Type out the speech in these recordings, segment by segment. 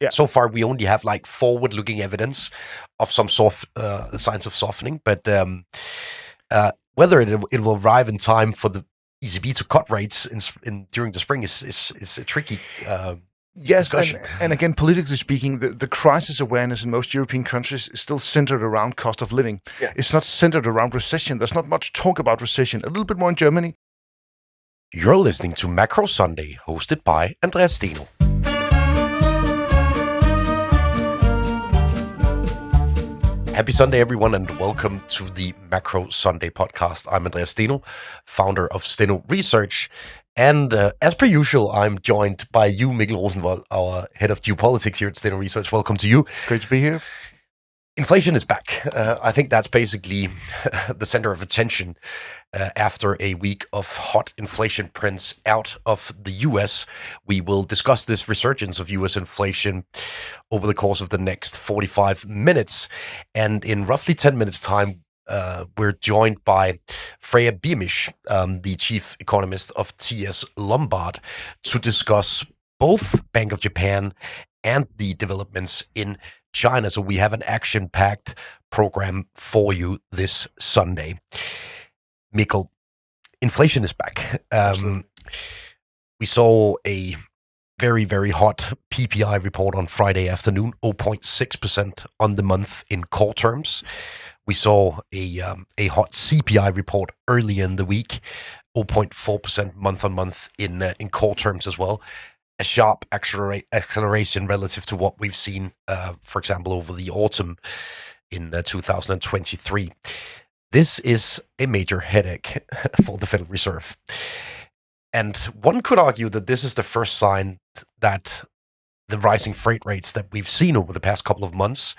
Yeah. So far, we only have like forward-looking evidence of some signs of softening, but whether it will arrive in time for the ECB to cut rates during the spring is a tricky Yes, discussion. and again, politically speaking, the crisis awareness in most European countries is still centered around cost of living. Yeah. It's not centered around recession. There's not much talk about recession. A little bit more in Germany. You're listening to Macro Sunday, hosted by Andreas Steno. Happy Sunday, everyone, and welcome to the Macro Sunday podcast. I'm Andreas Steno, founder of Steno Research. And as per usual, I'm joined by you, Mikkel Rosenvold, our head of geopolitics here at Steno Research. Welcome to you. Great to be here. Inflation is back. I think that's basically the center of attention after a week of hot inflation prints out of the US. We will discuss this resurgence of US inflation over the course of the next 45 minutes. And in roughly 10 minutes' time, we're joined by Freya Beamish, the chief economist of TS Lombard, to discuss both Bank of Japan and the developments in China. So we have an action-packed program for you this Sunday. Mikkel, inflation is back. We saw a very, very hot PPI report on Friday afternoon, 0.6% on the month in core terms. We saw a hot CPI report earlier in the week, 0.4% month on month in core terms as well. A sharp acceleration relative to what we've seen, for example, over the autumn in 2023. This is a major headache for the Federal Reserve. And one could argue that this is the first sign that the rising freight rates that we've seen over the past couple of months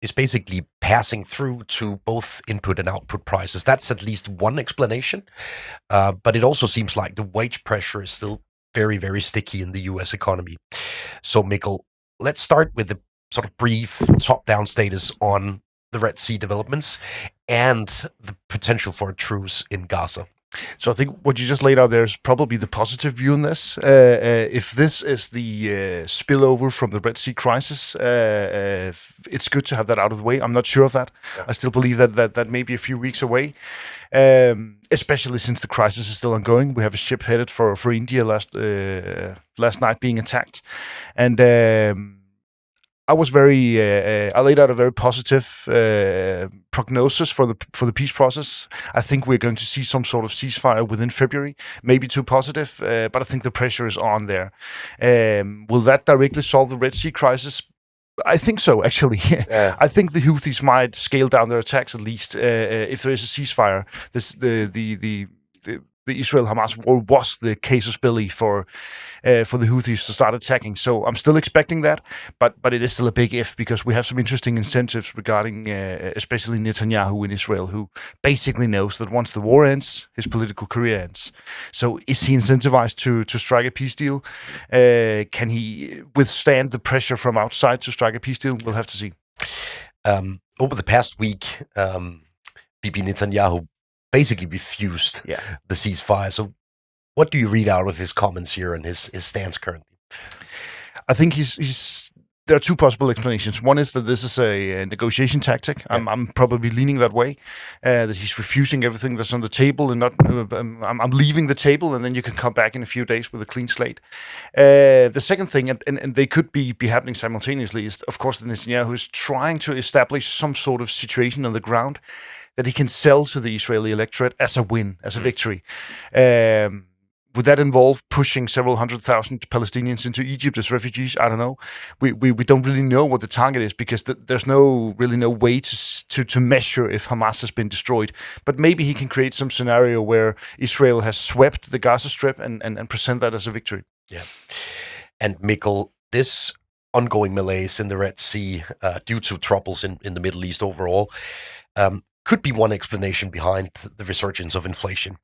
is basically passing through to both input and output prices. That's at least one explanation. But it also seems like the wage pressure is still very, very sticky in the US economy. So, Mikkel, let's start with the sort of brief top-down status on the Red Sea developments and the potential for a truce in Gaza. So I think what you just laid out there is probably the positive view on this. If this is the spillover from the Red Sea crisis, it's good to have that out of the way. I'm not sure of that. Yeah. I still believe that may be a few weeks away, especially since the crisis is still ongoing. We have a ship headed for India last night being attacked, and I laid out a very positive prognosis for the peace process. I think we're going to see some sort of ceasefire within February, maybe too positive, but I think the pressure is on there. Will that directly solve the Red Sea crisis? I think so, actually. Yeah. I think the Houthis might scale down their attacks at least if there is a ceasefire. The Israel-Hamas war was the casus belli for the Houthis to start attacking. So I'm still expecting that, but it is still a big if, because we have some interesting incentives regarding especially Netanyahu in Israel, who basically knows that once the war ends, his political career ends. So is he incentivized to strike a peace deal? Can he withstand the pressure from outside to strike a peace deal? We'll have to see. Over the past week, Bibi Netanyahu basically refused the ceasefire. So what do you read out of his comments here and his stance currently? I think there are two possible explanations. One is that this is a negotiation tactic. Yeah. I'm probably leaning that way, that he's refusing everything that's on the table and not. I'm leaving the table, and then you can come back in a few days with a clean slate. The second thing, and they could be happening simultaneously, is of course that Netanyahu is trying to establish some sort of situation on the ground that he can sell to the Israeli electorate as a win, as a victory. Would that involve pushing several 100,000 Palestinians into Egypt as refugees? I don't know. We don't really know what the target is, because there's no way to measure if Hamas has been destroyed. But maybe he can create some scenario where Israel has swept the Gaza Strip and present that as a victory. Yeah. And Mikkel, this ongoing malaise in the Red Sea due to troubles in the Middle East overall could be one explanation behind the resurgence of inflation.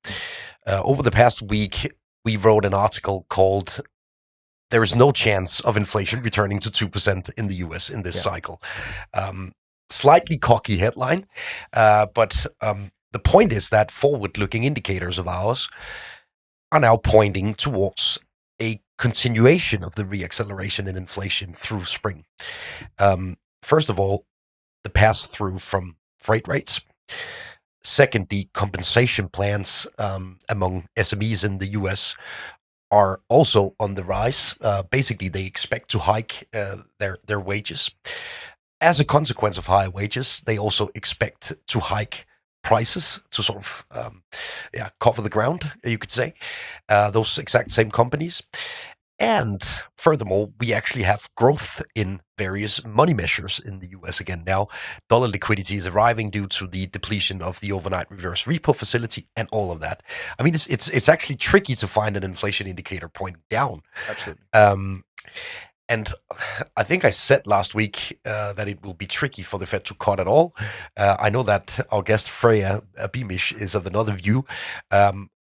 Over the past week, we wrote an article called "There is no chance of inflation returning to 2% in the US in this cycle." Slightly cocky headline, but the point is that forward-looking indicators of ours are now pointing towards a continuation of the reacceleration in inflation through spring. First of all, the pass-through from freight rates. Second, the compensation plans among SMEs in the US are also on the rise. Basically, they expect to hike their wages. As a consequence of higher wages, they also expect to hike prices to sort of cover the ground, you could say. Those exact same companies. And furthermore, we actually have growth in various money measures in the US again. Now, dollar liquidity is arriving due to the depletion of the overnight reverse repo facility and all of that. I mean, it's actually tricky to find an inflation indicator pointing down. Absolutely. And I think I said last week that it will be tricky for the Fed to cut at all. I know that our guest Freya Beamish is of another view.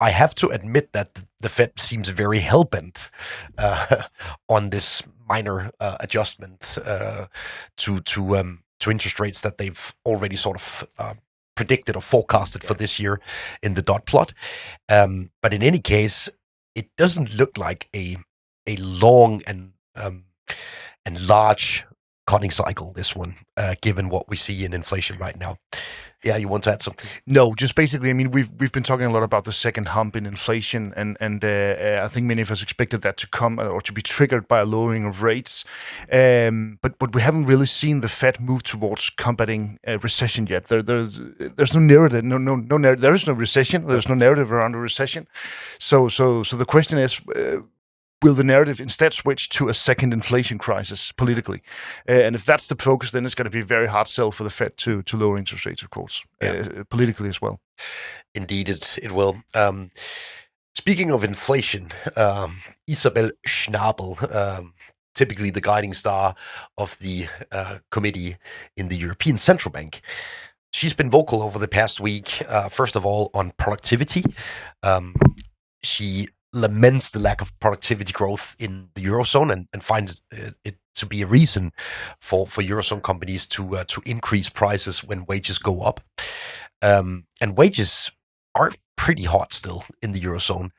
I have to admit that the Fed seems very hell-bent on this minor adjustment to interest rates that they've already sort of predicted or forecasted for this year in the dot plot. But in any case, it doesn't look like a long and large cutting cycle, this one, given what we see in inflation right now. Yeah, you want to add something? No, just basically, I mean, we've been talking a lot about the second hump in inflation, and I think many of us expected that to come or to be triggered by a lowering of rates, but we haven't really seen the Fed move towards combating recession yet. There's no narrative, there is no recession. There's no narrative around a recession. So the question is, will the narrative instead switch to a second inflation crisis politically? And if that's the focus, then it's going to be a very hard sell for the Fed to lower interest rates, of course, politically as well. Indeed, it will. Speaking of inflation, Isabel Schnabel, typically the guiding star of the committee in the European Central Bank, she's been vocal over the past week, first of all, on productivity. She laments the lack of productivity growth in the Eurozone and finds it to be a reason for Eurozone companies to increase prices when wages go up. And wages are pretty hot still in the Eurozone.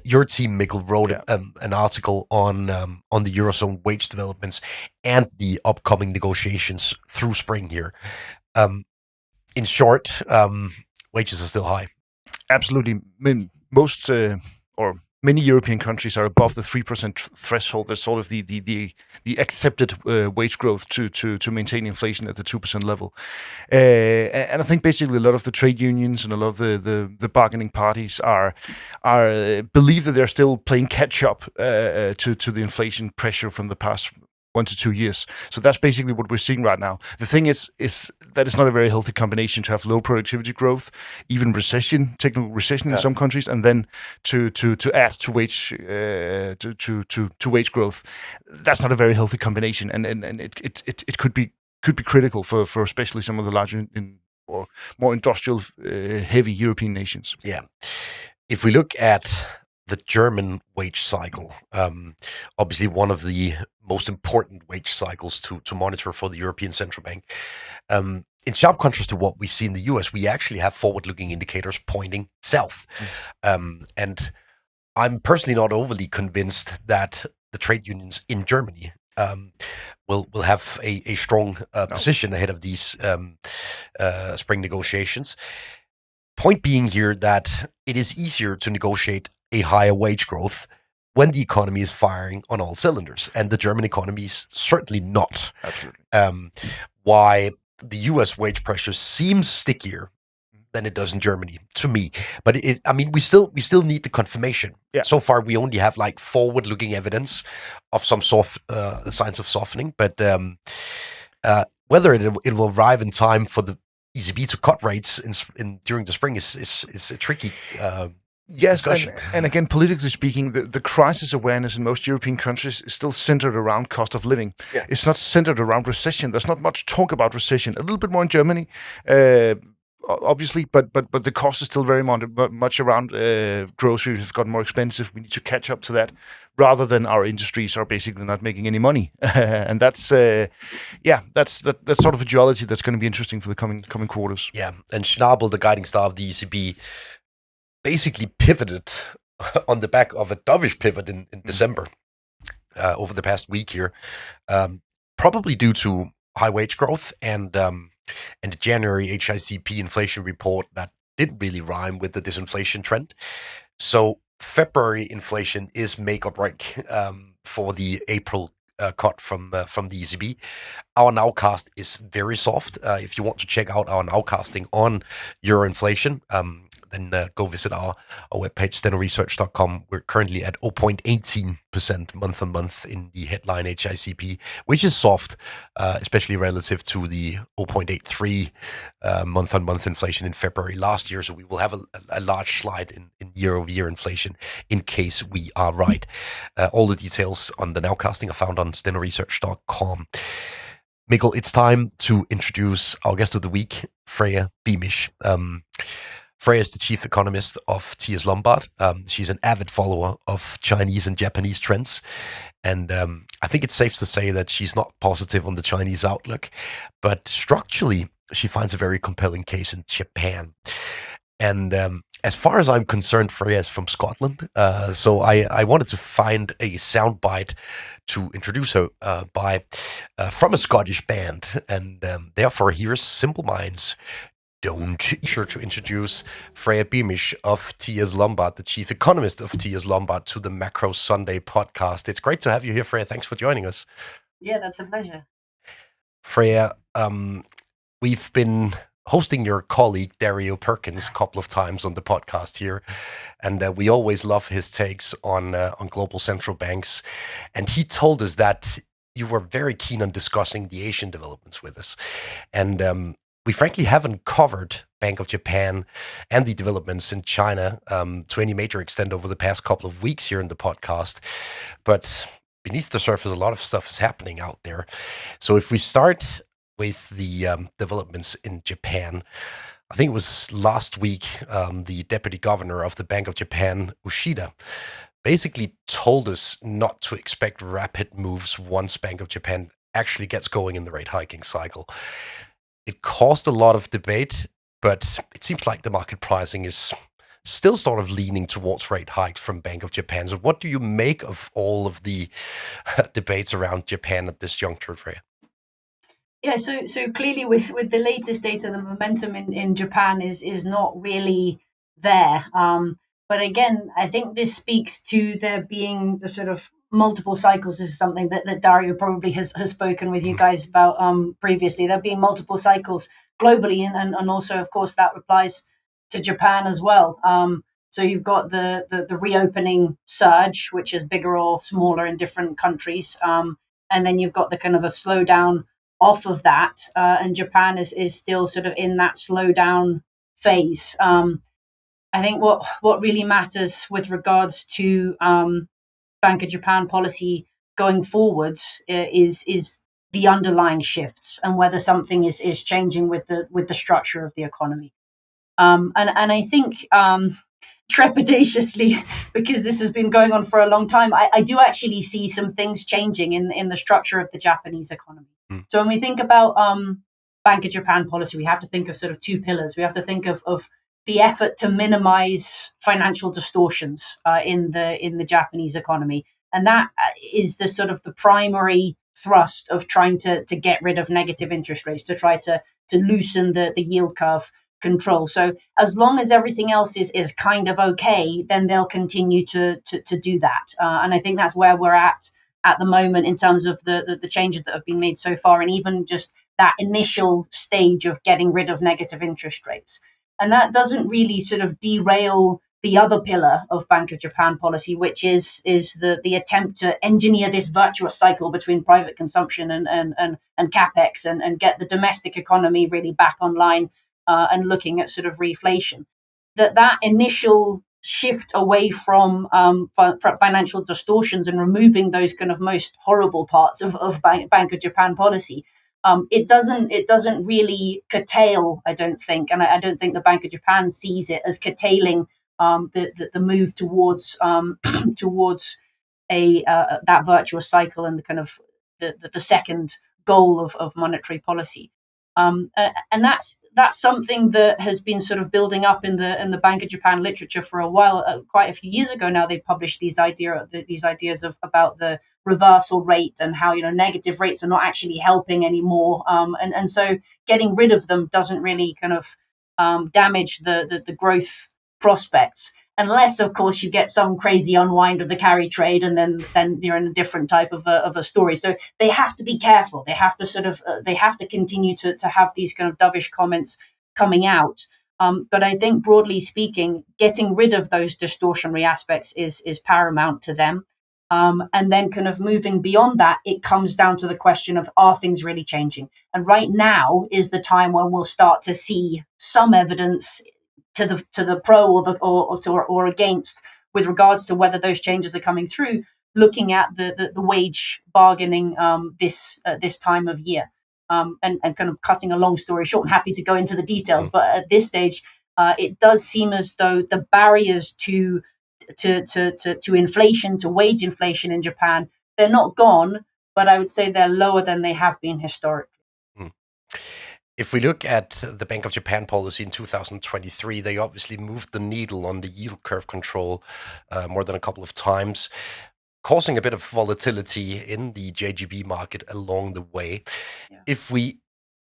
Your team, Mikkel, wrote an article on the Eurozone wage developments and the upcoming negotiations through spring here. In short, wages are still high. Absolutely. I mean, most or many European countries are above the 3% threshold. That's sort of the accepted wage growth to maintain inflation at the 2% level. And I think basically a lot of the trade unions and a lot of the bargaining parties are believe that they're still playing catch up to the inflation pressure from the past 1 to 2 years. So that's basically what we're seeing right now. The thing is that it's not a very healthy combination to have low productivity growth, even recession, technical recession in some countries, and then to add to wage to wage growth. That's not a very healthy combination, and it could be critical for especially some of the larger or more industrial heavy European nations. Yeah, if we look at the German wage cycle, obviously one of the most important wage cycles to monitor for the European Central Bank. In sharp contrast to what we see in the US, we actually have forward-looking indicators pointing south. And I'm personally not overly convinced that the trade unions in Germany will have a strong position ahead of these spring negotiations. Point being here that it is easier to negotiate a higher wage growth when the economy is firing on all cylinders, and the German economy is certainly not. Absolutely. Why the US wage pressure seems stickier than it does in Germany to me, but I mean, we still need the confirmation. Yeah. So far, we only have like forward-looking evidence of some signs of softening, but whether it will arrive in time for the ECB to cut rates during the spring is a tricky. Yes, and again, politically speaking, the crisis awareness in most European countries is still centered around cost of living. Yeah. It's not centered around recession. There's not much talk about recession. A little bit more in Germany, obviously, but the cost is still very much around groceries have gotten more expensive. We need to catch up to that, rather than our industries are basically not making any money. And that's sort of a duality that's going to be interesting for the coming quarters. Yeah, and Schnabel, the guiding star of the ECB, basically pivoted on the back of a dovish pivot in December over the past week here, probably due to high wage growth and the January HICP inflation report that didn't really rhyme with the disinflation trend. So February inflation is make or break for the April cut from the ECB. Our nowcast is very soft. If you want to check out our nowcasting on euro inflation, then go visit our webpage, stenoresearch.com. We're currently at 0.18% month on month in the headline HICP, which is soft, especially relative to the 0.83 month on month inflation in February last year. So we will have a large slide in year over year inflation in case we are right. All the details on the nowcasting are found on stenoresearch.com. Mikkel, it's time to introduce our guest of the week, Freya Beamish. Freya is the chief economist of TS Lombard. She's an avid follower of Chinese and Japanese trends. And I think it's safe to say that she's not positive on the Chinese outlook, but structurally, she finds a very compelling case in Japan. And as far as I'm concerned, Freya is from Scotland. So I wanted to find a soundbite to introduce her by from a Scottish band. And therefore, here's Simple Minds. Don't sure to introduce Freya Beamish of TS Lombard, the chief economist of TS Lombard, to the Macro Sunday podcast. It's great to have you here, Freya. Thanks for joining us. Yeah, that's a pleasure. Freya, we've been hosting your colleague Dario Perkins a couple of times on the podcast here, and we always love his takes on global central banks. And he told us that you were very keen on discussing the Asian developments with us, and we frankly haven't covered Bank of Japan and the developments in China to any major extent over the past couple of weeks here in the podcast. But beneath the surface, a lot of stuff is happening out there. So if we start with the developments in Japan, I think it was last week, the deputy governor of the Bank of Japan, Ushida, basically told us not to expect rapid moves once Bank of Japan actually gets going in the rate hiking cycle. It caused a lot of debate, but it seems like the market pricing is still sort of leaning towards rate hikes from Bank of Japan. So what do you make of all of the debates around Japan at this juncture, Freya? Yeah, so clearly with the latest data, the momentum in Japan is not really there. But again, I think this speaks to there being the sort of multiple cycles. This is something that Dario probably has spoken with you guys about previously. There being multiple cycles globally, and also, of course, that applies to Japan as well. So you've got the reopening surge, which is bigger or smaller in different countries, and then you've got the kind of a slowdown off of that, and Japan is still sort of in that slowdown phase. I think what really matters with regards to Bank of Japan policy going forwards is the underlying shifts and whether something is changing with the structure of the economy. And I think trepidatiously, because this has been going on for a long time, I do actually see some things changing in the structure of the Japanese economy. So when we think about Bank of Japan policy, we have to think of sort of two pillars. We have to think of the effort to minimize financial distortions in the Japanese economy, and that is the sort of the primary thrust of trying to get rid of negative interest rates, to try to loosen the yield curve control. So as long as everything else is kind of okay, then they'll continue to do that. And I think that's where we're at the moment in terms of the changes that have been made so far, and even just that initial stage of getting rid of negative interest rates. And that doesn't really sort of derail the other pillar of Bank of Japan policy, which is the attempt to engineer this virtuous cycle between private consumption and capex, and get the domestic economy really back online, and looking at sort of reflation. That initial shift away from financial distortions and removing those kind of most horrible parts of Bank of Japan policy, it doesn't really curtail, I don't think, and I don't think the Bank of Japan sees it as curtailing the move towards towards that virtuous cycle and the kind of the second goal of monetary policy. And that's something that has been sort of building up in the Bank of Japan literature for a while. Quite a few years ago now, they published these ideas of about the reversal rate and how negative rates are not actually helping anymore, and so getting rid of them doesn't really kind of damage the growth prospects. Unless, of course, you get some crazy unwind of the carry trade, and then you're in a different type of a story. So they have to be careful. They have to they have to continue to have these kind of dovish comments coming out. But I think, broadly speaking, getting rid of those distortionary aspects is paramount to them. And then kind of moving beyond that, it comes down to the question of, are things really changing? And right now is the time when we'll start to see some evidence to the pro or against with regards to whether those changes are coming through, looking at the wage bargaining this time of year. And kind of cutting a long story short, I'm happy to go into the details, but at this stage, it does seem as though the barriers to inflation, to wage inflation in Japan, they're not gone, but I would say they're lower than they have been historically. If we look at the Bank of Japan policy in 2023, they obviously moved the needle on the yield curve control more than a couple of times, causing a bit of volatility in the JGB market along the way. Yeah. If we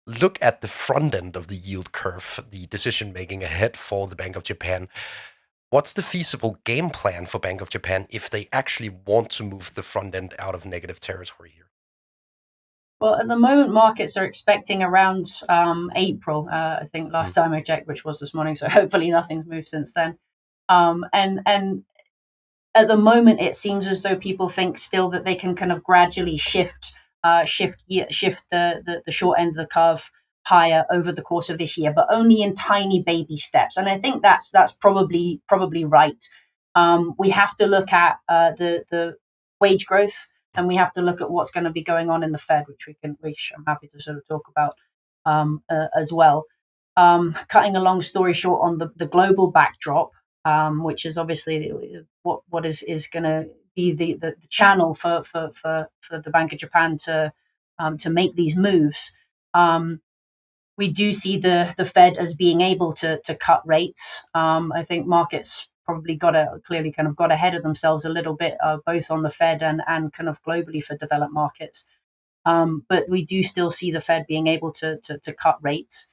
look at the front end of the yield curve, the decision making ahead for the Bank of Japan, what's the feasible game plan for Bank of Japan if they actually want to move the front end out of negative territory here? Well, at the moment, markets are expecting around April, I think last time I checked, which was this morning. So hopefully nothing's moved since then. And at the moment, it seems as though people think still that they can kind of gradually shift the short end of the curve higher over the course of this year, but only in tiny baby steps. And I think that's probably right. We have to look at the wage growth, and we have to look at what's going to be going on in the Fed, which I'm happy to sort of talk about as well. Cutting a long story short on the global backdrop, which is obviously what is going to be the channel for the Bank of Japan to make these moves. We do see the Fed as being able to cut rates. I think markets probably got ahead of themselves a little bit, both on the Fed and kind of globally for developed markets. But we do still see the Fed being able to cut rates.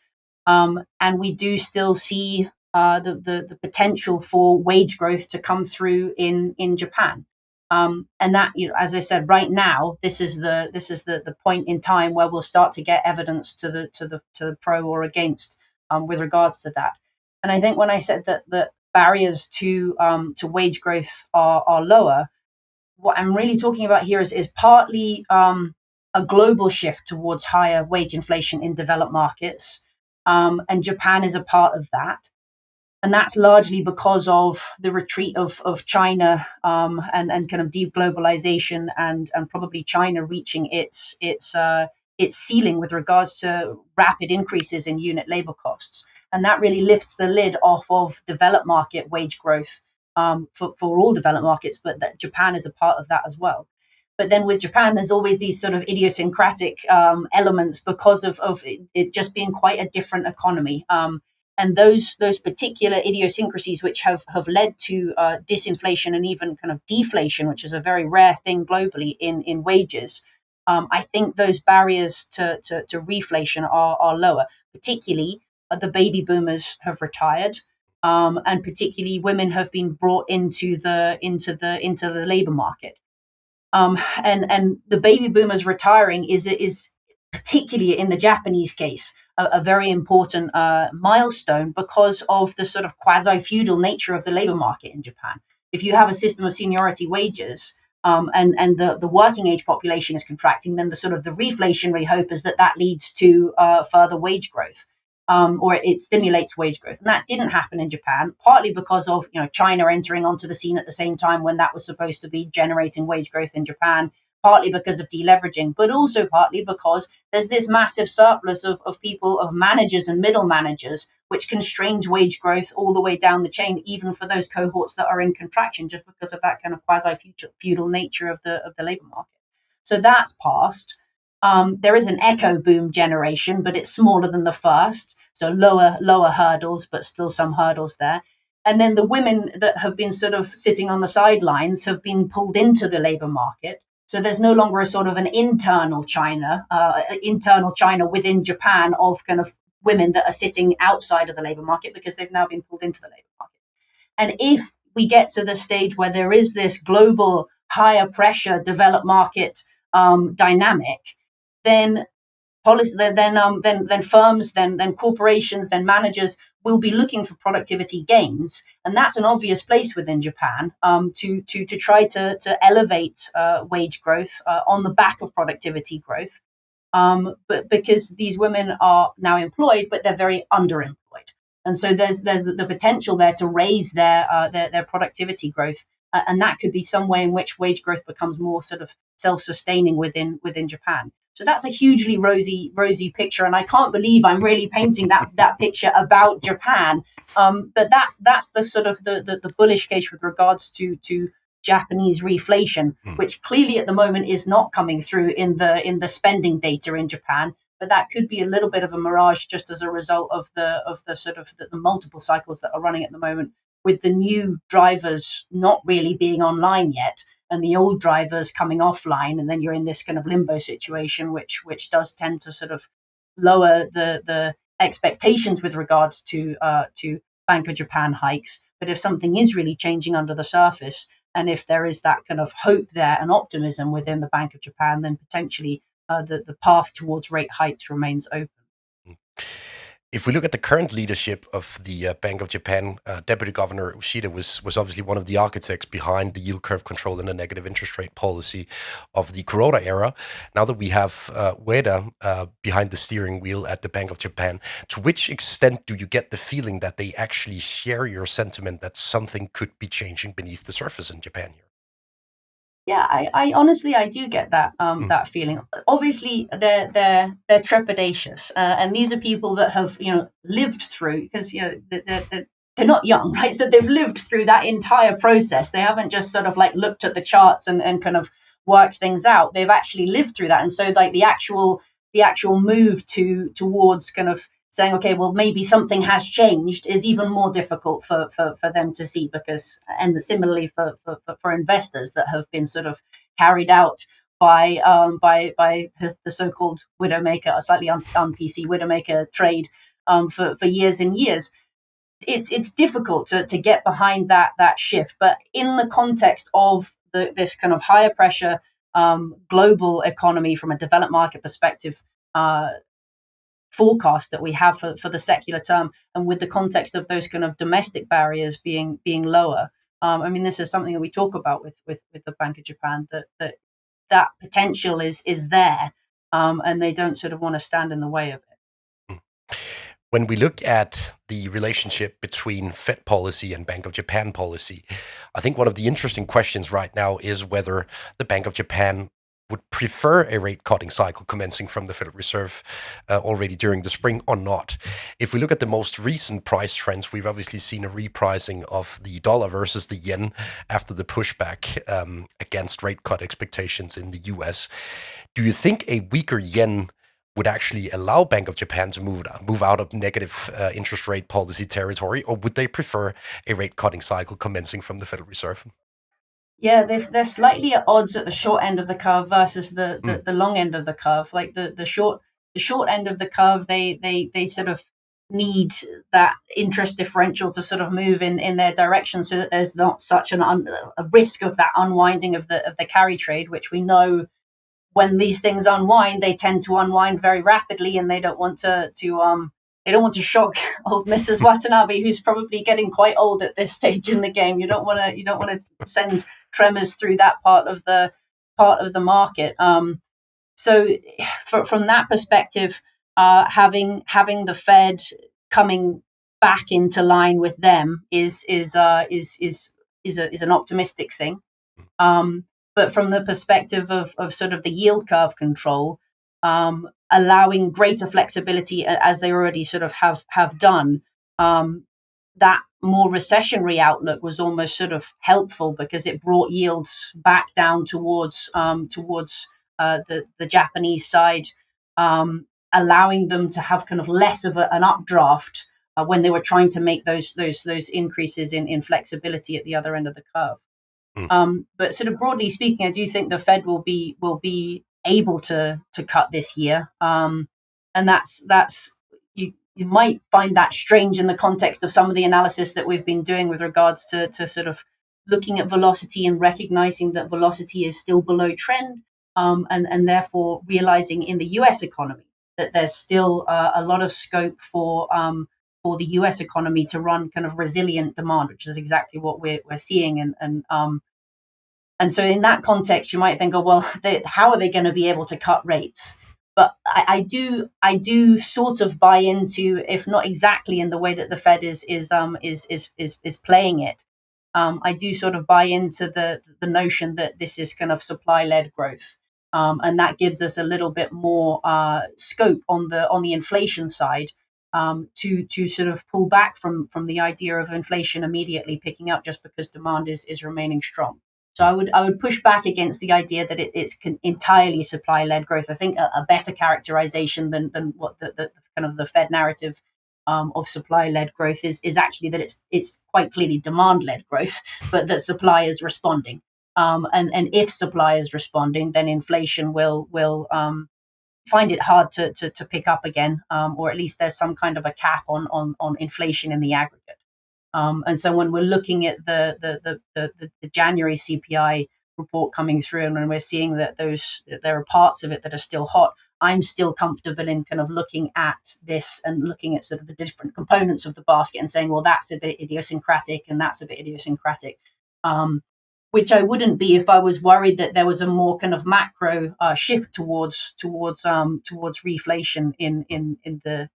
And we do still see the potential for wage growth to come through in Japan. And that, as I said, right now, this is the point in time where we'll start to get evidence to the pro or against with regards to that. And I think when I said that the barriers to wage growth are lower, what I'm really talking about here is partly a global shift towards higher wage inflation in developed markets, and Japan is a part of that. And that's largely because of the retreat of China and kind of deglobalization and probably China reaching its ceiling with regards to rapid increases in unit labor costs. And that really lifts the lid off of developed market wage growth for all developed markets, but that Japan is a part of that as well. But then with Japan, there's always these sort of idiosyncratic elements because of it just being quite a different economy. And those particular idiosyncrasies, which have led to disinflation and even kind of deflation, which is a very rare thing globally in wages, I think those barriers to reflation are lower. Particularly, the baby boomers have retired, and particularly women have been brought into the labor market. And the baby boomers retiring is particularly in the Japanese case a very important milestone because of the sort of quasi-feudal nature of the labor market in Japan. If you have a system of seniority wages and the working age population is contracting, then the sort of the reflationary hope is that leads to further wage growth. Or it stimulates wage growth. And that didn't happen in Japan, partly because of China entering onto the scene at the same time when that was supposed to be generating wage growth in Japan, partly because of deleveraging, but also partly because there's this massive surplus of people, of managers and middle managers, which constrains wage growth all the way down the chain, even for those cohorts that are in contraction, just because of that kind of quasi-feudal nature of the labor market. So that's passed. There is an echo boom generation, but it's smaller than the first, so lower hurdles, but still some hurdles there. And then the women that have been sort of sitting on the sidelines have been pulled into the labor market. So there's no longer a sort of an internal China within Japan of kind of women that are sitting outside of the labor market, because they've now been pulled into the labor market. And if we get to the stage where there is this global higher pressure developed market dynamic, then policy, then firms, then corporations, then managers will be looking for productivity gains, and that's an obvious place within Japan to try to elevate wage growth on the back of productivity growth. But because these women are now employed, but they're very underemployed, and so there's the potential there to raise their productivity growth, and that could be some way in which wage growth becomes more sort of self-sustaining within Japan. So that's a hugely rosy picture, and I can't believe I'm really painting that picture about Japan. But that's the sort of the bullish case with regards to Japanese reflation, which clearly at the moment is not coming through in the spending data in Japan. But that could be a little bit of a mirage, just as a result of the sort of the multiple cycles that are running at the moment, with the new drivers not really being online yet, and the old drivers coming offline, and then you're in this kind of limbo situation, which does tend to sort of lower the expectations with regards to Bank of Japan hikes. But if something is really changing under the surface, and if there is that kind of hope there and optimism within the Bank of Japan, then potentially the path towards rate hikes remains open. If we look at the current leadership of the Bank of Japan, Deputy Governor Ushida was obviously one of the architects behind the yield curve control and the negative interest rate policy of the Kuroda era. Now that we have Ueda behind the steering wheel at the Bank of Japan, to which extent do you get the feeling that they actually share your sentiment that something could be changing beneath the surface in Japan here? Yeah, I honestly I do get that that feeling. Obviously, they're trepidatious, and these are people that have lived through, because they're not young, right? So they've lived through that entire process. They haven't just sort of like looked at the charts and kind of worked things out. They've actually lived through that, and so like the actual move towards kind of saying, okay, well, maybe something has changed is even more difficult for them to see, because, and similarly for investors that have been sort of carried out by the so-called widowmaker, a slightly un-PC widowmaker trade for years and years. It's difficult to get behind that shift, but in the context of this kind of higher pressure global economy from a developed market perspective, forecast that we have for the secular term, and with the context of those kind of domestic barriers being lower. I mean, this is something that we talk about with the Bank of Japan, that potential is there, and they don't sort of want to stand in the way of it. When we look at the relationship between Fed policy and Bank of Japan policy, I think one of the interesting questions right now is whether the Bank of Japan would prefer a rate cutting cycle commencing from the Federal Reserve already during the spring or not. If we look at the most recent price trends, we've obviously seen a repricing of the dollar versus the yen after the pushback against rate cut expectations in the US. Do you think a weaker yen would actually allow Bank of Japan to move out of negative interest rate policy territory, or would they prefer a rate cutting cycle commencing from the Federal Reserve? Yeah, they're slightly at odds at the short end of the curve versus the long end of the curve. Like the short end of the curve, they sort of need that interest differential to sort of move in their direction, so that there's not such a risk of that unwinding of the carry trade, which we know when these things unwind, they tend to unwind very rapidly, and they don't want to shock old Mrs. Watanabe, who's probably getting quite old at this stage in the game. You don't want to send tremors through that part of the market. So from that perspective, having the Fed coming back into line with them is an optimistic thing. But from the perspective of sort of the yield curve control, allowing greater flexibility, as they already sort of have done, that more recessionary outlook was almost sort of helpful, because it brought yields back down towards the Japanese side, allowing them to have kind of less of an updraft when they were trying to make those increases in flexibility at the other end of the curve. But sort of broadly speaking, I do think the Fed will be able to cut this year, and that's you might find that strange in the context of some of the analysis that we've been doing with regards to sort of looking at velocity and recognizing that velocity is still below trend, and therefore realizing in the U.S. economy that there's still a lot of scope for the U.S. economy to run kind of resilient demand, which is exactly what we're seeing, and so in that context, you might think, oh well, how are they going to be able to cut rates? But I do sort of buy into, if not exactly in the way that the Fed is playing it, I do sort of buy into the notion that this is kind of supply-led growth, and that gives us a little bit more scope on the inflation side, to sort of pull back from the idea of inflation immediately picking up just because demand is remaining strong. So I would push back against the idea that it's entirely supply-led growth. I think a better characterization than what the kind of the Fed narrative of supply-led growth is actually that it's quite clearly demand-led growth, but that supply is responding. And if supply is responding, then inflation will find it hard to pick up again, or at least there's some kind of a cap on inflation in the aggregate. And so when we're looking at the January CPI report coming through, and when we're seeing that there are parts of it that are still hot, I'm still comfortable in kind of looking at this and looking at sort of the different components of the basket and saying, well, that's a bit idiosyncratic and that's a bit idiosyncratic, which I wouldn't be if I was worried that there was a more kind of macro shift towards reflation in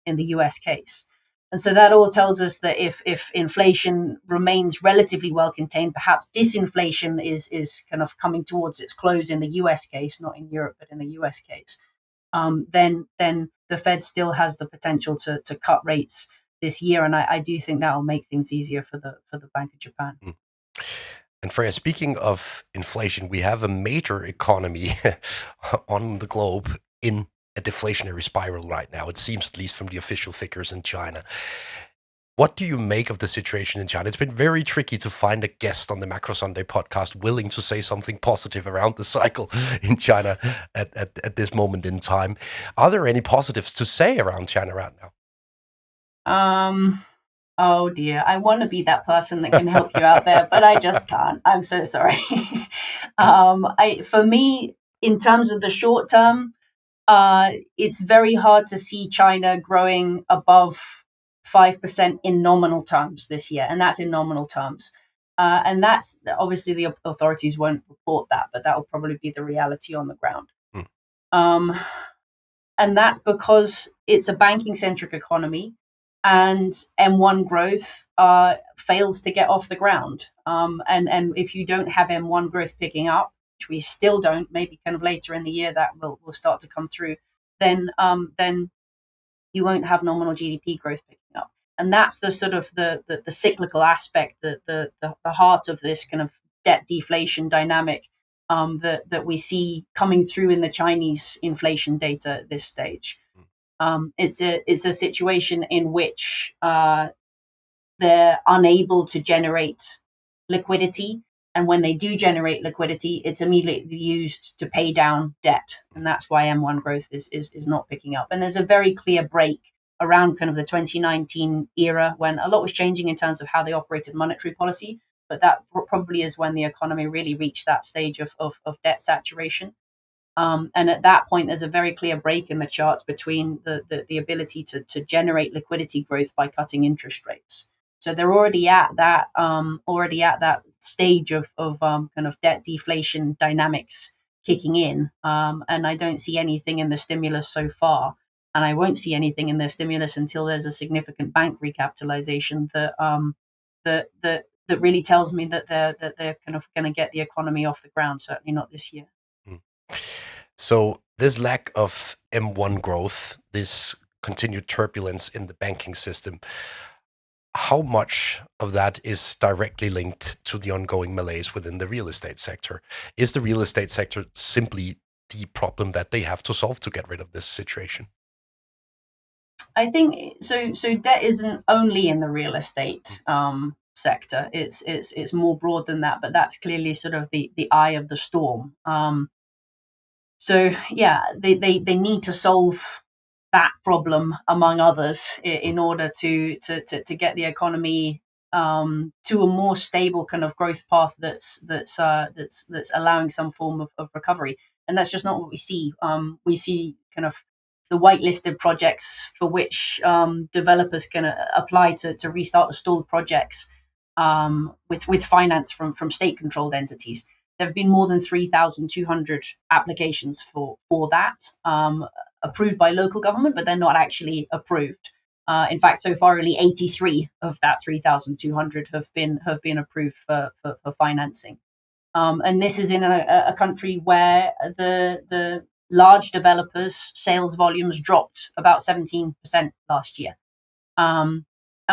the US case. And so that all tells us that if inflation remains relatively well contained, perhaps disinflation is kind of coming towards its close in the US case, not in Europe, but in the US case, then the Fed still has the potential to cut rates this year. And I do think that will make things easier for the Bank of Japan. And Freya, speaking of inflation, we have a major economy on the globe in a deflationary spiral right now. It seems, at least from the official figures in China. What do you make of the situation in China? It's been very tricky to find a guest on the Macro Sunday podcast willing to say something positive around the cycle in China at this moment in time. Are there any positives to say around China right now? Oh dear, I want to be that person that can help you out there, but I just can't. I'm so sorry. For me, in terms of the short term, it's very hard to see China growing above 5% in nominal terms this year, and that's in nominal terms. And that's obviously the authorities won't report that, but that will probably be the reality on the ground. And that's because it's a banking-centric economy, and M1 growth fails to get off the ground. And if you don't have M1 growth picking up, which we still don't, maybe kind of later in the year that will start to come through, then you won't have nominal GDP growth picking up. And that's the sort of the cyclical aspect, the heart of this kind of debt deflation dynamic that we see coming through in the Chinese inflation data at this stage. It's a situation in which they're unable to generate liquidity, and when they do generate liquidity, it's immediately used to pay down debt, and that's why M1 growth is not picking up. And there's a very clear break around kind of the 2019 era when a lot was changing in terms of how they operated monetary policy, but that probably is when the economy really reached that stage of debt saturation. And at that point, there's a very clear break in the charts between the ability to generate liquidity growth by cutting interest rates. So they're already at that stage of kind of debt deflation dynamics kicking in. And I don't see anything in the stimulus so far, and I won't see anything in the stimulus until there's a significant bank recapitalization that really tells me that they're kind of going to get the economy off the ground. Certainly not this year. So this lack of M1 growth, this continued turbulence in the banking system, how much of that is directly linked to the ongoing malaise within the real estate sector? Is the real estate sector simply the problem that they have to solve to get rid of this situation? I think so. So debt isn't only in the real estate sector. It's more broad than that, but that's clearly sort of the eye of the storm. So yeah, they need to solve that problem among others in order to get the economy to a more stable kind of growth path that's allowing some form of recovery. And that's just not what we see. We see kind of the whitelisted projects for which developers can apply to restart the stalled projects with finance from state-controlled entities. There have been more than 3,200 applications for that, approved by local government, but they're not actually approved. In fact, so far, only 83 of that 3,200 have been approved for financing. And this is in a country where the large developers' sales volumes dropped about 17% last year. And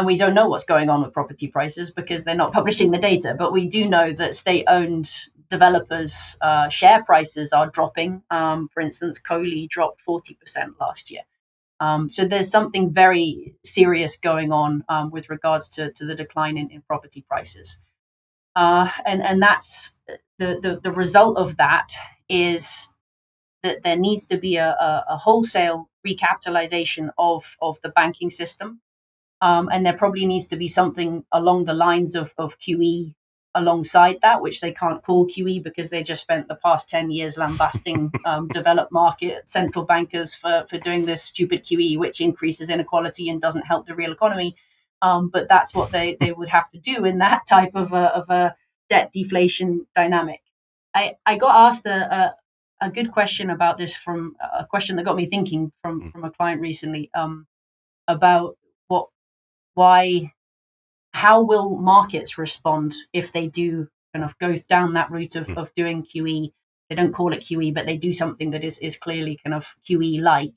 we don't know what's going on with property prices because they're not publishing the data. But we do know that state-owned developers' share prices are dropping. For instance, Coley dropped 40% last year. So there's something very serious going on with regards to the decline in property prices. And that's the result of that is that there needs to be a wholesale recapitalization of the banking system. And there probably needs to be something along the lines of QE alongside that, which they can't call QE because they just spent the past 10 years lambasting developed market central bankers for doing this stupid QE, which increases inequality and doesn't help the real economy. But that's what they would have to do in that type of a debt deflation dynamic. I got asked a good question about this from a question that got me thinking from a client recently about how will markets respond if they do kind of go down that route of doing QE? They don't call it QE, but they do something that is clearly kind of QE-like.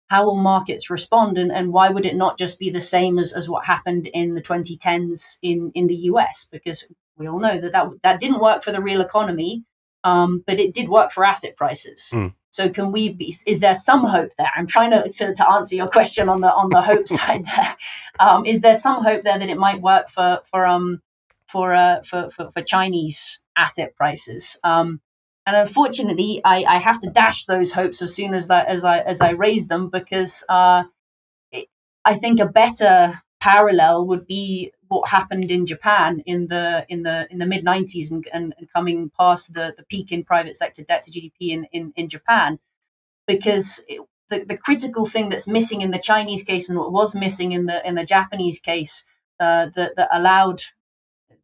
How will markets respond, and why would it not just be the same as what happened in the 2010s in the US? Because we all know that didn't work for the real economy, but it did work for asset prices. So is there some hope there? I'm trying to answer your question on the hope side there. Is there some hope there that it might work for Chinese asset prices? And unfortunately, I have to dash those hopes as soon as I raise them, because I think a better parallel would be what happened in Japan in the mid 90s and coming past the peak in private sector debt to GDP in Japan, because the critical thing that's missing in the Chinese case and what was missing in the Japanese case that allowed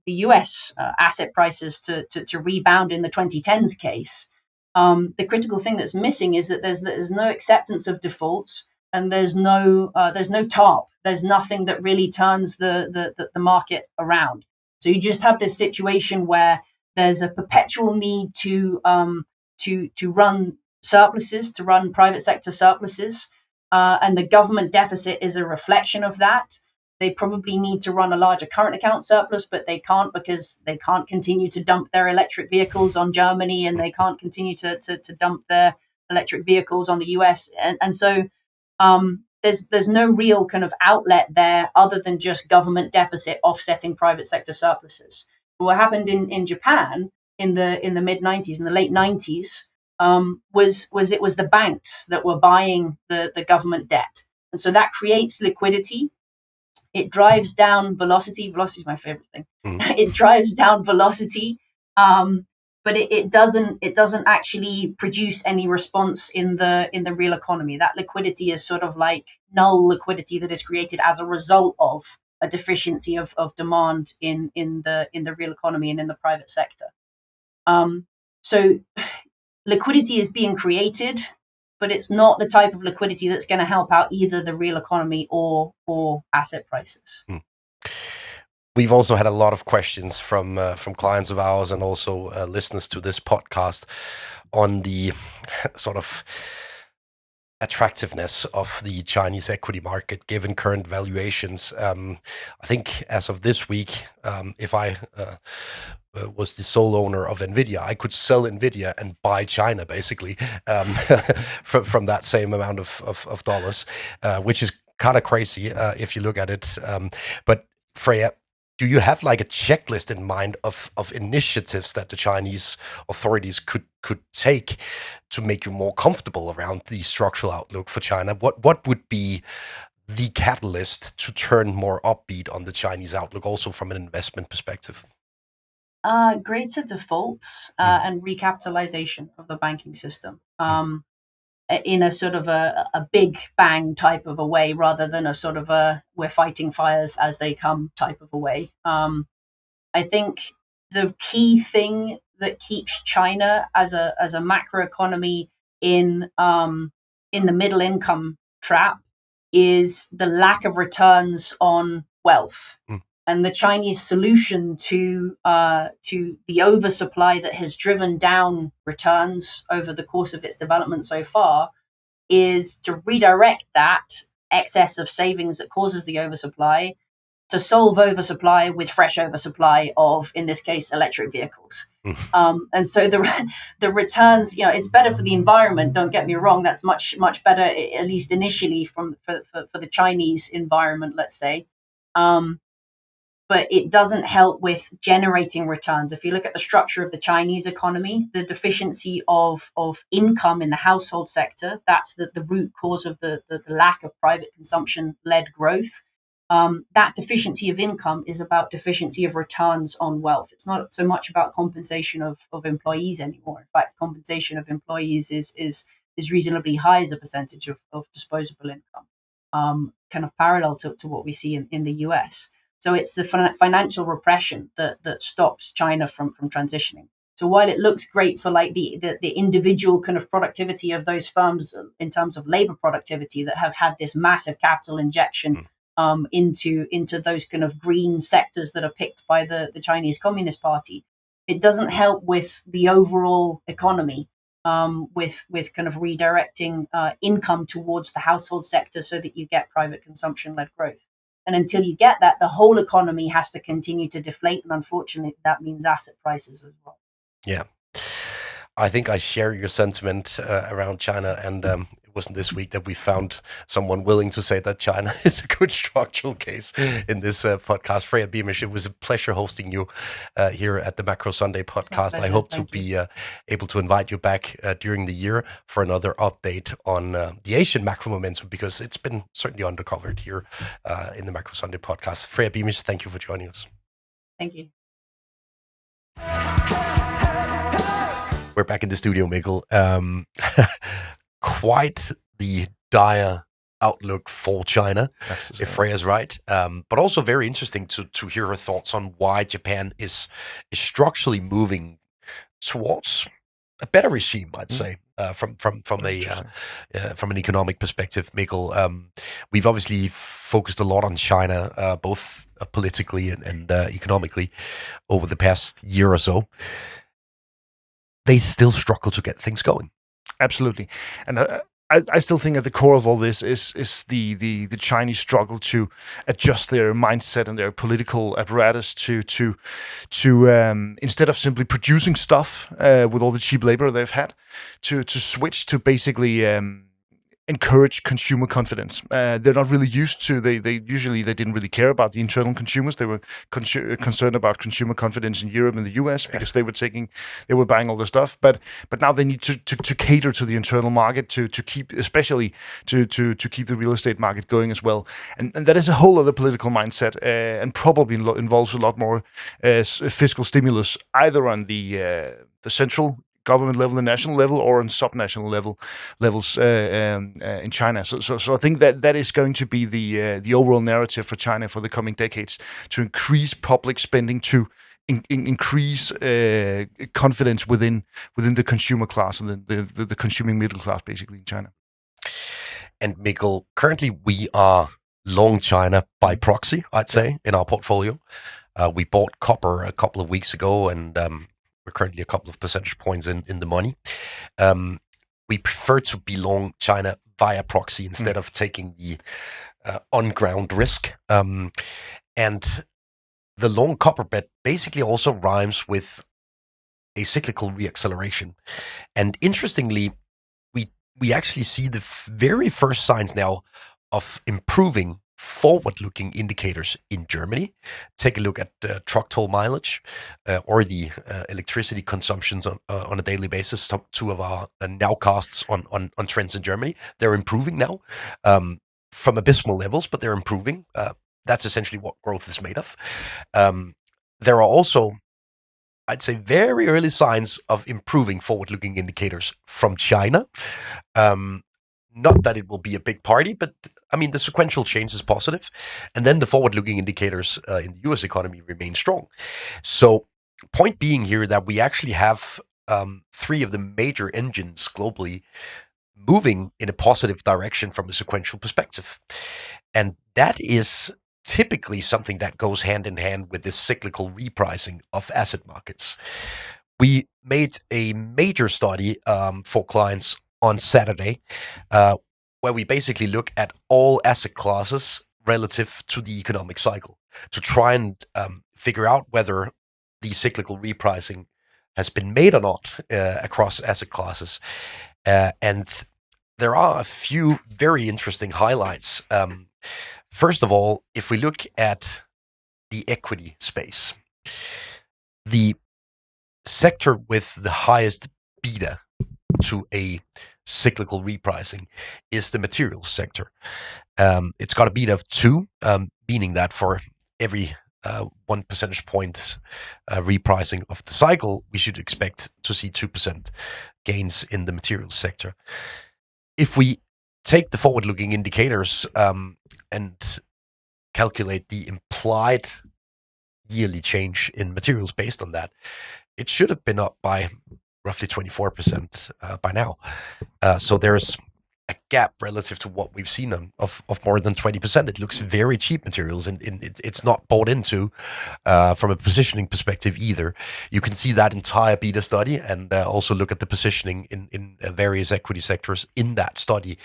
the US asset prices to rebound in the 2010s case, the critical thing that's missing is that there's no acceptance of defaults, and there's no TARP. There's nothing that really turns the market around. So you just have this situation where there's a perpetual need to run surpluses, to run private sector surpluses, and the government deficit is a reflection of that. They probably need to run a larger current account surplus, but they can't, because they can't continue to dump their electric vehicles on Germany, and they can't continue to dump their electric vehicles on the US. And so there's no real kind of outlet there other than just government deficit offsetting private sector surpluses. What happened in Japan in the mid 90s, in the late 90s, was the banks that were buying the government debt. And so that creates liquidity. It drives down velocity. Velocity is my favorite thing. It drives down velocity, but it doesn't actually produce any response in the real economy. That liquidity is sort of like null liquidity that is created as a result of a deficiency of demand in the real economy and in the private sector. So liquidity is being created, but it's not the type of liquidity that's going to help out either the real economy or asset prices. We've also had a lot of questions from clients of ours and also listeners to this podcast on the sort of attractiveness of the Chinese equity market given current valuations. I think as of this week, if I was the sole owner of Nvidia, I could sell Nvidia and buy China basically from that same amount of dollars, which is kind of crazy if you look at it. But Freya, do you have like a checklist in mind of initiatives that the Chinese authorities could take to make you more comfortable around the structural outlook for China? What would be the catalyst to turn more upbeat on the Chinese outlook, also from an investment perspective? Greater defaults and recapitalization of the banking system in a sort of a big bang type of a way, rather than a sort of a we're fighting fires as they come type of a way. I think the key thing that keeps China as a macroeconomy in the middle income trap is the lack of returns on wealth. And the Chinese solution to the oversupply that has driven down returns over the course of its development so far is to redirect that excess of savings that causes the oversupply to solve oversupply with fresh oversupply of, in this case, electric vehicles. And so the returns, it's better for the environment. Don't get me wrong; that's much better, at least initially, for the Chinese environment, let's say. But it doesn't help with generating returns. If you look at the structure of the Chinese economy, the deficiency of income in the household sector, that's the root cause of the lack of private consumption-led growth. That deficiency of income is about deficiency of returns on wealth. It's not so much about compensation of employees anymore. In fact, compensation of employees is reasonably high as a percentage of disposable income, kind of parallel to what we see in the US. So it's the financial repression that stops China from transitioning. So while it looks great for like the individual kind of productivity of those firms in terms of labor productivity that have had this massive capital injection into those kind of green sectors that are picked by the Chinese Communist Party, it doesn't help with the overall economy, with kind of redirecting income towards the household sector so that you get private consumption-led growth. And until you get that, the whole economy has to continue to deflate. And unfortunately, that means asset prices as well. Yeah. I think I share your sentiment around China. And it wasn't this week that we found someone willing to say that China is a good structural case in this podcast. Freya Beamish, it was a pleasure hosting you here at the Macro Sunday podcast. I hope to be able to invite you back during the year for another update on the Asian macro momentum, because it's been certainly undercovered here in the Macro Sunday podcast. Freya Beamish, thank you for joining us. Thank you. We're back in the studio, Mikkel. Quite the dire outlook for China, if Freya's right. But also very interesting to hear her thoughts on why Japan is structurally moving towards a better regime, I'd say, from an economic perspective, Mikkel. We've obviously focused a lot on China, both politically and economically, over the past year or so. They still struggle to get things going. Absolutely. And I still think at the core of all this is the Chinese struggle to adjust their mindset and their political apparatus to instead of simply producing stuff with all the cheap labor they've had, to switch to basically encourage consumer confidence. They're not really used to. They didn't really care about the internal consumers. They were concerned about consumer confidence in Europe and the US because they were buying all the stuff. But now they need to cater to the internal market to keep, especially to keep the real estate market going as well. And that is a whole other political mindset and probably involves a lot more fiscal stimulus, either on the central government level, the national level, or on subnational levels in China. So I think that is going to be the overall narrative for China for the coming decades, to increase public spending, to increase confidence within the consumer class and the consuming middle class, basically, in China. And Mikkel, currently we are long China by proxy, I'd say, in our portfolio. We bought copper a couple of weeks ago, and we're currently a couple of percentage points in the money. We prefer to be long China via proxy instead of taking the on-ground risk. And the long copper bet basically also rhymes with a cyclical reacceleration. And interestingly, we actually see the very first signs now of improving forward-looking indicators in Germany. Take a look at truck toll mileage or the electricity consumptions on a daily basis. Two of our nowcasts on trends in Germany. They're improving now from abysmal levels, but they're improving. That's essentially what growth is made of. There are also, I'd say, very early signs of improving forward-looking indicators from China. Not that it will be a big party, but I mean, the sequential change is positive. And then the forward-looking indicators in the US economy remain strong. So point being here that we actually have three of the major engines globally moving in a positive direction from a sequential perspective. And that is typically something that goes hand in hand with this cyclical repricing of asset markets. We made a major study for clients on Saturday, where we basically look at all asset classes relative to the economic cycle to try and figure out whether the cyclical repricing has been made or not across asset classes. And there are a few very interesting highlights. First of all, if we look at the equity space, the sector with the highest beta to a cyclical repricing is the materials sector. It's got a beta of 2, meaning that for every 1 percentage point repricing of the cycle, we should expect to see 2% gains in the materials sector. If we take the forward-looking indicators and calculate the implied yearly change in materials based on that, it should have been up by roughly 24% by now. So there's a gap relative to what we've seen of more than 20%. It looks very cheap materials, and it's not bought into from a positioning perspective either. You can see that entire beta study and also look at the positioning in various equity sectors in that study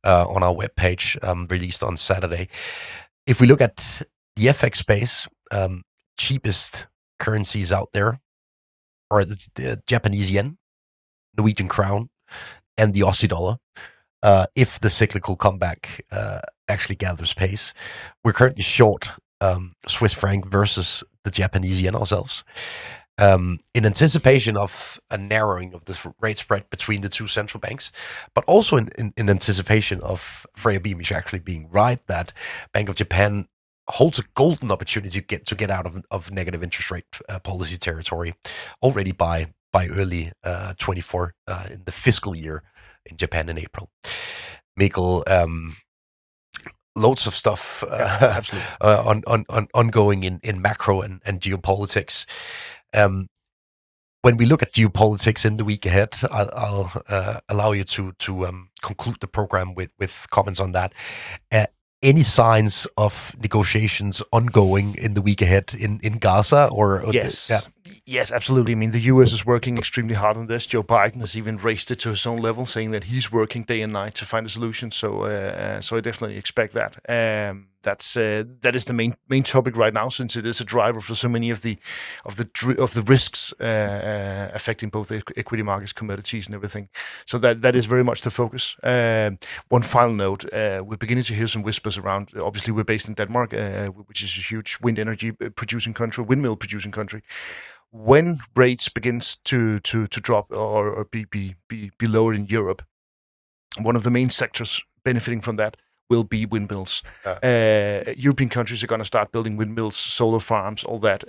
on our webpage released on Saturday. If we look at the FX space, cheapest currencies out there are the Japanese yen, Norwegian crown, and the Aussie dollar. If the cyclical comeback actually gathers pace, we're currently short Swiss franc versus the Japanese yen ourselves. In anticipation of a narrowing of the rate spread between the two central banks, but also in anticipation of Freya Beamish actually being right that Bank of Japan holds a golden opportunity to get out of negative interest rate policy territory already by early 24 in the fiscal year in Japan in April. Mikkel, loads of stuff ongoing in macro and geopolitics. When we look at geopolitics in the week ahead, I'll allow you to conclude the program with comments on that. Any signs of negotiations ongoing in the week ahead in Gaza? Yes, absolutely. I mean, the US is working extremely hard on this. Joe Biden has even raised it to his own level, saying that he's working day and night to find a solution. So I definitely expect that. That is the main topic right now, since it is a driver for so many of the risks affecting both the equity markets, commodities, and everything. So that is very much the focus. One final note: we're beginning to hear some whispers around. Obviously, we're based in Denmark, which is a huge wind energy producing country, windmill producing country. When rates begins to drop or be lower in Europe, one of the main sectors benefiting from that will be windmills. European countries are going to start building windmills, solar farms, all that.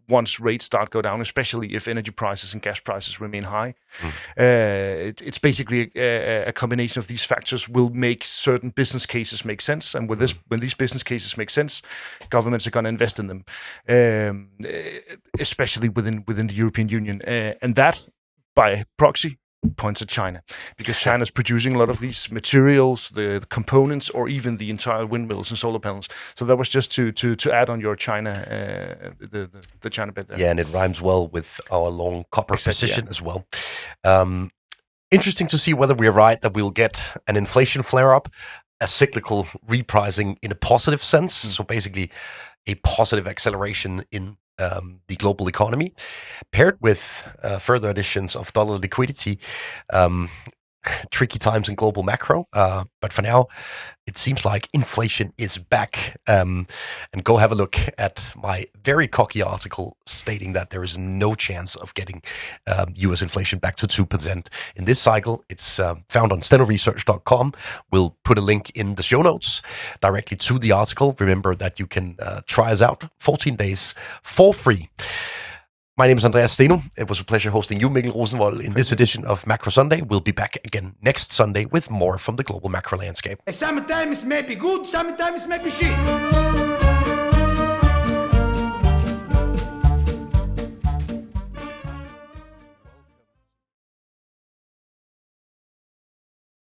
Once rates start go down, especially if energy prices and gas prices remain high, it's basically a combination of these factors will make certain business cases make sense. And with when these business cases make sense, governments are going to invest in them, especially within the European Union, and that by proxy points at China, because China is producing a lot of these materials, the components, or even the entire windmills and solar panels. So that was just to add on your China, the China bit there. Yeah, and it rhymes well with our long copper position as well. Interesting to see whether we're right that we'll get an inflation flare-up, a cyclical repricing in a positive sense. So basically, a positive acceleration in the global economy, paired with further additions of dollar liquidity. Tricky times in global macro, but for now, it seems like inflation is back. And go have a look at my very cocky article stating that there is no chance of getting US inflation back to 2% in this cycle. It's found on stenoresearch.com. We'll put a link in the show notes directly to the article. Remember that you can try us out 14 days for free. My name is Andreas Steno. It was a pleasure hosting you, Mikkel Rosenvold, in this edition of Macro Sunday. We'll be back again next Sunday with more from the global macro landscape. Sometimes it may be good, sometimes it may be shit.